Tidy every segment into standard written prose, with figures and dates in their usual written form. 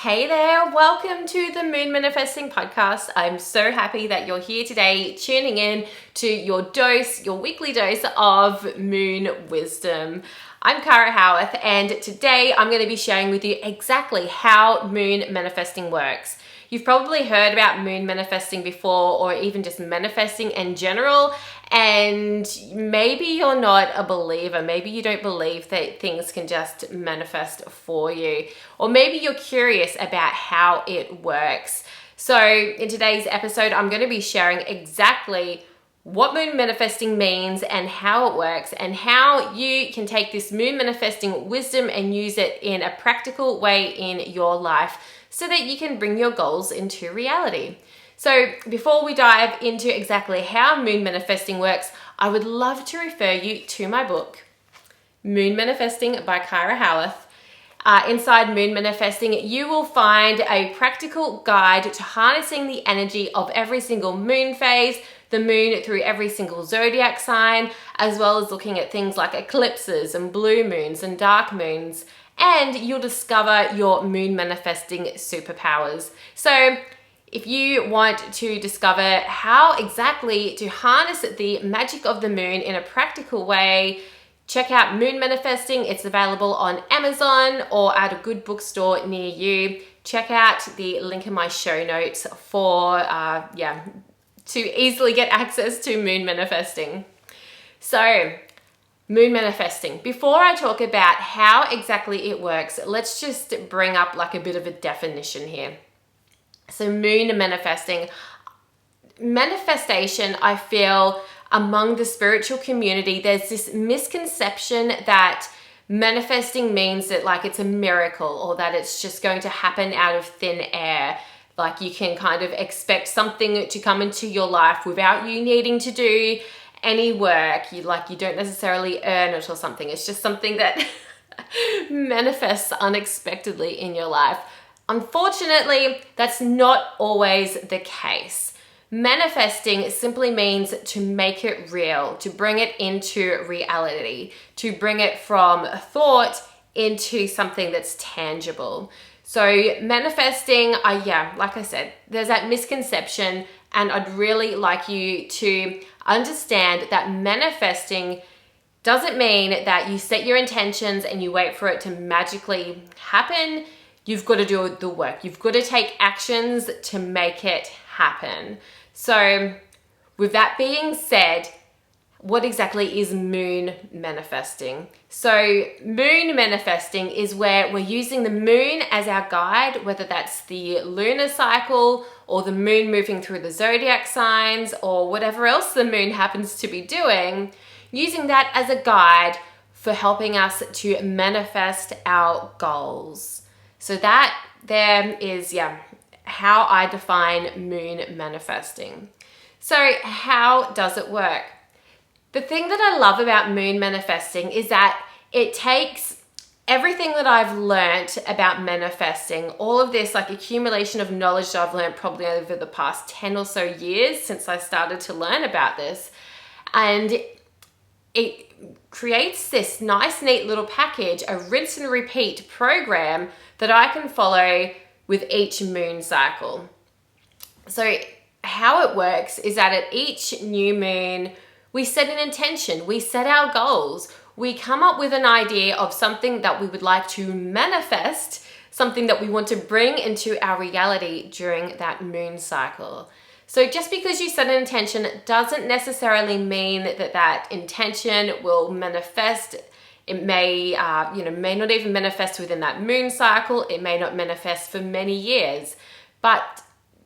Hey there, welcome to the Moon Manifesting Podcast. I'm so happy that you're here today tuning in to your weekly dose of moon wisdom. I'm Kyra Howearth, and today I'm going to be sharing with you exactly how moon manifesting works. You've probably heard about moon manifesting before, or even just manifesting in general, and maybe you're not a believer. Maybe you don't believe that things can just manifest for you, or maybe you're curious about how it works. So in today's episode, I'm going to be sharing exactly what moon manifesting means and how it works, and how you can take this moon manifesting wisdom and use it in a practical way in your life so that you can bring your goals into reality. So before we dive into exactly how moon manifesting works, I would love to refer you to my book, Moon Manifesting by Kyra Howearth. Inside Moon Manifesting, you will find a practical guide to harnessing the energy of every single moon phase, the moon through every single zodiac sign, as well as looking at things like eclipses and blue moons and dark moons. And you'll discover your moon manifesting superpowers. So if you want to discover how exactly to harness the magic of the moon in a practical way, check out Moon Manifesting. It's available on Amazon or at a good bookstore near you. Check out the link in my show notes for to easily get access to Moon Manifesting. So, moon manifesting. Before I talk about how exactly it works, let's just bring up like a bit of a definition here. So moon manifesting. Manifestation, I feel, among the spiritual community, there's this misconception that manifesting means that like it's a miracle, or that it's just going to happen out of thin air. Like you can kind of expect something to come into your life without you needing to do any work. You don't necessarily earn it or something. It's just something that manifests unexpectedly in your life. Unfortunately, that's not always the case. Manifesting simply means to make it real, to bring it into reality, to bring it from a thought into something that's tangible. So manifesting, like I said, there's that misconception, and I'd really like you to understand that manifesting doesn't mean that you set your intentions and you wait for it to magically happen. You've got to do the work. You've got to take actions to make it happen. So with that being said, what exactly is moon manifesting? So moon manifesting is where we're using the moon as our guide, whether that's the lunar cycle or the moon moving through the zodiac signs or whatever else the moon happens to be doing, using that as a guide for helping us to manifest our goals. So that there is, how I define moon manifesting. So how does it work? The thing that I love about moon manifesting is that it takes everything that I've learned about manifesting, all of this like accumulation of knowledge that I've learned probably over the past 10 or so years since I started to learn about this, and it creates this nice, neat little package, a rinse and repeat program that I can follow with each moon cycle. So how it works is that at each new moon, we set an intention, we set our goals, we come up with an idea of something that we would like to manifest, something that we want to bring into our reality during that moon cycle. So just because you set an intention doesn't necessarily mean that that intention will manifest. It may not even manifest within that moon cycle. It may not manifest for many years. But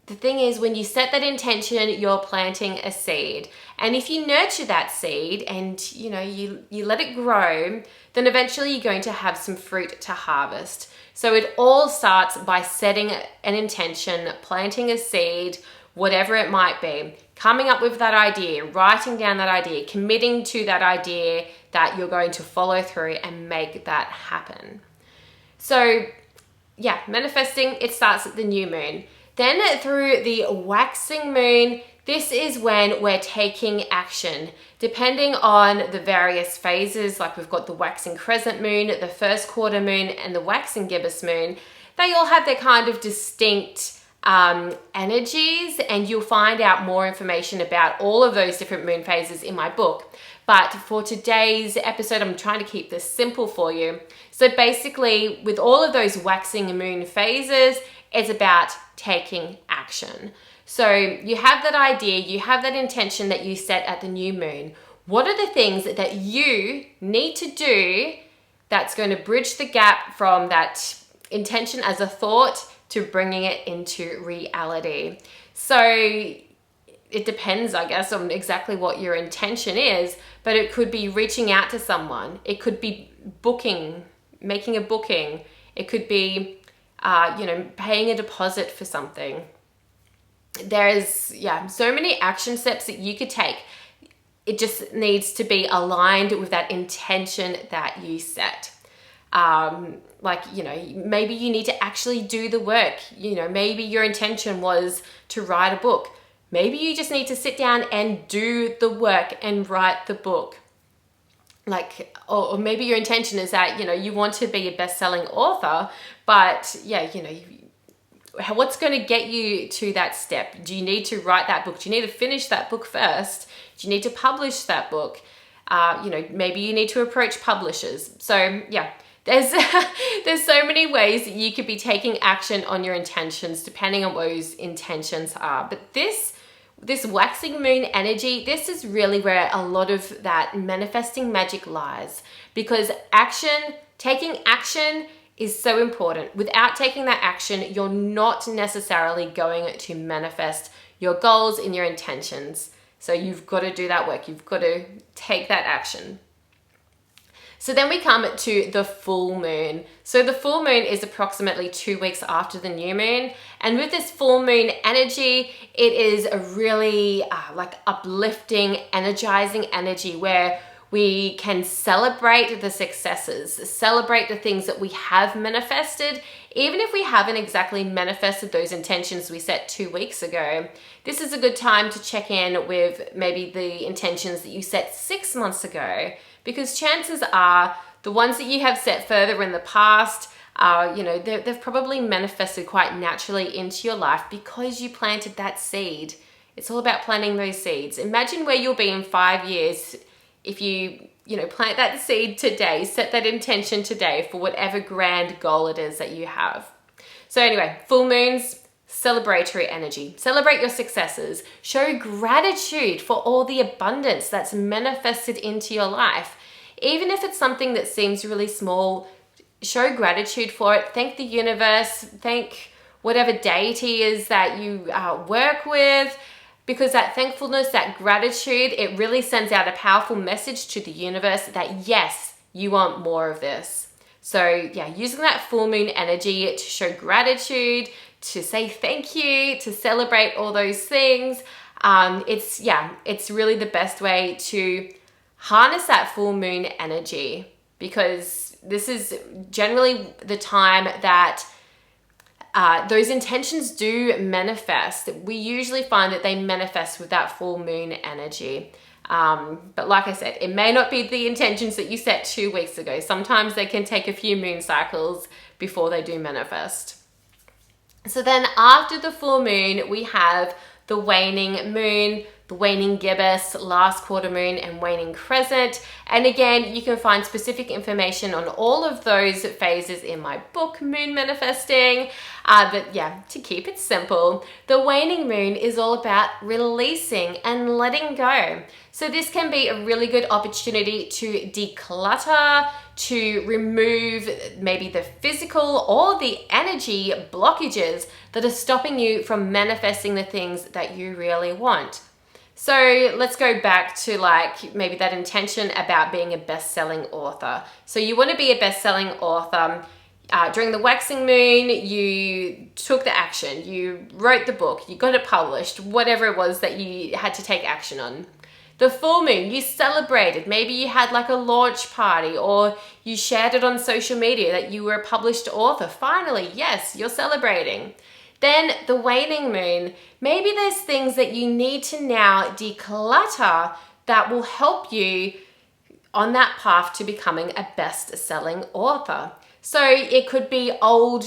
the thing is, when you set that intention, you're planting a seed. And if you nurture that seed and you let it grow, then eventually you're going to have some fruit to harvest. So it all starts by setting an intention, planting a seed, whatever it might be, coming up with that idea, writing down that idea, committing to that idea that you're going to follow through and make that happen. So manifesting, it starts at the new moon. Then through the waxing moon, this is when we're taking action. Depending on the various phases, like we've got the waxing crescent moon, the first quarter moon, and the waxing gibbous moon, they all have their kind of distinct energies, and you'll find out more information about all of those different moon phases in my book. But for today's episode, I'm trying to keep this simple for you. So basically, with all of those waxing moon phases, it's about taking action. So you have that idea, you have that intention that you set at the new moon. What are the things that you need to do that's going to bridge the gap from that intention as a thought to bringing it into reality? So it depends, I guess, on exactly what your intention is, but it could be reaching out to someone. It could be booking, making a booking. It could be, paying a deposit for something. There's, so many action steps that you could take. It just needs to be aligned with that intention that you set. Maybe you need to actually do the work. Maybe your intention was to write a book. Maybe you just need to sit down and do the work and write the book. Or maybe your intention is that, you want to be a best-selling author, but what's going to get you to that step? Do you need to write that book? Do you need to finish that book first? Do you need to publish that book? Maybe you need to approach publishers. So there's there's so many ways that you could be taking action on your intentions depending on what those intentions are. But this waxing moon energy, this is really where a lot of that manifesting magic lies, because taking action is so important. Without taking that action, you're not necessarily going to manifest your goals and your intentions. So you've got to do that work. You've got to take that action. So then we come to the full moon. So the full moon is approximately 2 weeks after the new moon. And with this full moon energy, it is a really uplifting, energizing energy where we can celebrate the successes, celebrate the things that we have manifested, even if we haven't exactly manifested those intentions we set 2 weeks ago. This is a good time to check in with maybe the intentions that you set 6 months ago, because chances are the ones that you have set further in the past, they've probably manifested quite naturally into your life because you planted that seed. It's all about planting those seeds. Imagine where you'll be in 5 years if you plant that seed today, set that intention today for whatever grand goal it is that you have. So anyway, full moons, celebratory energy. Celebrate your successes. Show gratitude for all the abundance that's manifested into your life. Even if it's something that seems really small, show gratitude for it. Thank the universe. Thank whatever deity is that you work with. Because that thankfulness, that gratitude, it really sends out a powerful message to the universe that yes, you want more of this. So using that full moon energy to show gratitude, to say thank you, to celebrate all those things. It's really the best way to harness that full moon energy, because this is generally the time that those intentions do manifest. We usually find that they manifest with that full moon energy. But like I said, it may not be the intentions that you set 2 weeks ago. Sometimes they can take a few moon cycles before they do manifest. So then after the full moon, we have the waning moon, the waning gibbous, last quarter moon, and waning crescent. And again, you can find specific information on all of those phases in my book, Moon Manifesting. But to keep it simple, the waning moon is all about releasing and letting go. So this can be a really good opportunity to declutter, to remove maybe the physical or the energy blockages that are stopping you from manifesting the things that you really want. So let's go back to maybe that intention about being a best-selling author. So you want to be a best-selling author. During the waxing moon, you took the action. You wrote the book. You got it published, whatever it was that you had to take action on. The full moon, you celebrated. Maybe you had a launch party, or you shared it on social media that you were a published author. Finally, yes, you're celebrating. Then the waning moon, maybe there's things that you need to now declutter that will help you on that path to becoming a best-selling author. So it could be old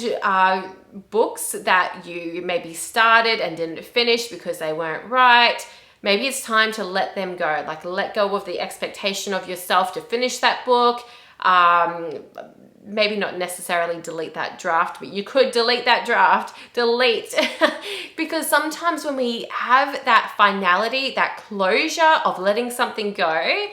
books that you maybe started and didn't finish because they weren't right. Maybe it's time to let them go, like let go of the expectation of yourself to finish that book. Maybe not necessarily delete that draft, but you could delete that draft, because sometimes when we have that finality, that closure of letting something go,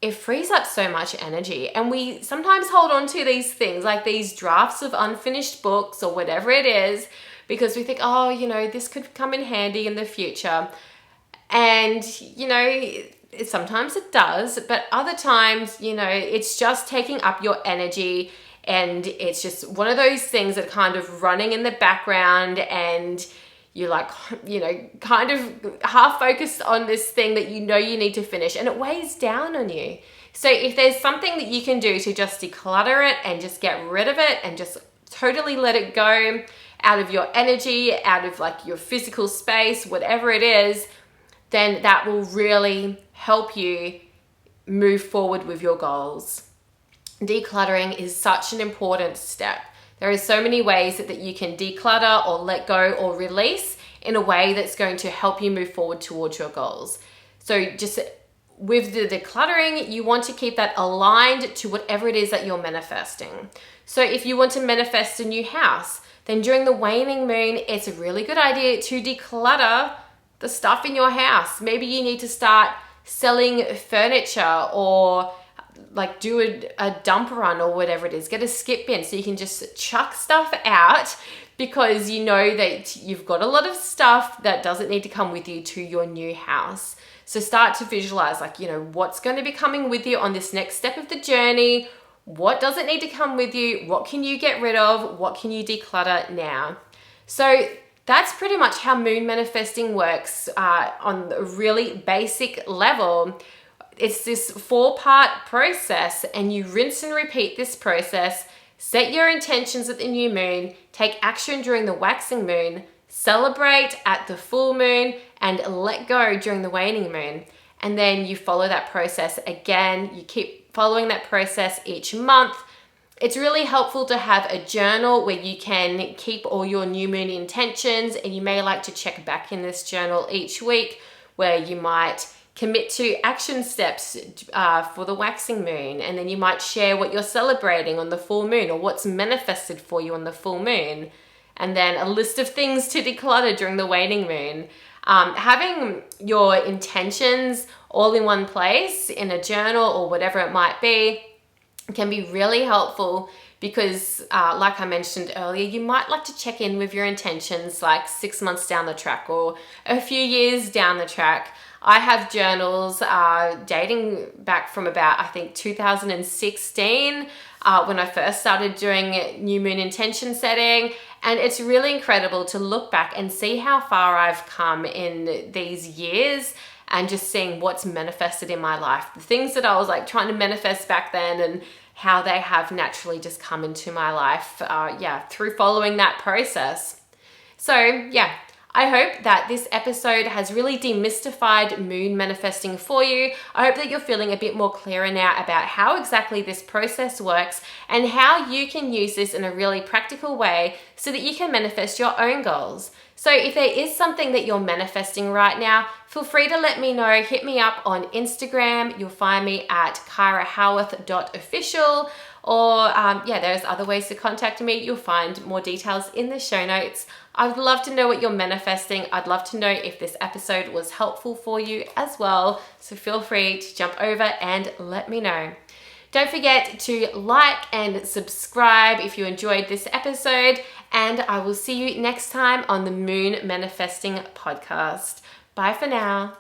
it frees up so much energy. And we sometimes hold on to these things, like these drafts of unfinished books or whatever it is, because we think, oh, you know, this could come in handy in the future. And, you know, sometimes it does, but other times, you know, it's just taking up your energy, and it's just one of those things that kind of running in the background, and you're like, you know, kind of half focused on this thing that you know you need to finish, and it weighs down on you. So if there's something that you can do to just declutter it and just get rid of it and just totally let it go out of your energy, out of like your physical space, whatever it is, then that will really help you move forward with your goals. Decluttering is such an important step. There are so many ways that you can declutter or let go or release in a way that's going to help you move forward towards your goals. So just with the decluttering, you want to keep that aligned to whatever it is that you're manifesting. So if you want to manifest a new house, then during the waning moon, it's a really good idea to declutter the stuff in your house. Maybe you need to start selling furniture, or like do a dump run or whatever it is. Get a skip bin so you can just chuck stuff out, because you know that you've got a lot of stuff that doesn't need to come with you to your new house. So start to visualize, like, you know, what's going to be coming with you on this next step of the journey. What doesn't need to come with you? What can you get rid of? What can you declutter now? So that's pretty much how moon manifesting works on a really basic level. It's this 4-part process, and you rinse and repeat this process. Set your intentions at the new moon, take action during the waxing moon, celebrate at the full moon, and let go during the waning moon. And then you follow that process again. You keep following that process each month. It's really helpful to have a journal where you can keep all your new moon intentions, and you may like to check back in this journal each week, where you might commit to action steps for the waxing moon, and then you might share what you're celebrating on the full moon or what's manifested for you on the full moon, and then a list of things to declutter during the waning moon. Having your intentions all in one place in a journal or whatever it might be can be really helpful, because like I mentioned earlier, you might like to check in with your intentions like 6 months down the track or a few years down the track. I have journals dating back from about, I think, 2016 when I first started doing new moon intention setting. And it's really incredible to look back and see how far I've come in these years, and just seeing what's manifested in my life. The things that I was like trying to manifest back then, and how they have naturally just come into my life, through following that process. So yeah, I hope that this episode has really demystified moon manifesting for you. I hope that you're feeling a bit more clearer now about how exactly this process works, and how you can use this in a really practical way so that you can manifest your own goals. So if there is something that you're manifesting right now, feel free to let me know. Hit me up on Instagram. You'll find me at kyrahowearth.official. Or there's other ways to contact me. You'll find more details in the show notes. I'd love to know what you're manifesting. I'd love to know if this episode was helpful for you as well. So feel free to jump over and let me know. Don't forget to like and subscribe if you enjoyed this episode, and I will see you next time on the Moon Manifesting Podcast. Bye for now.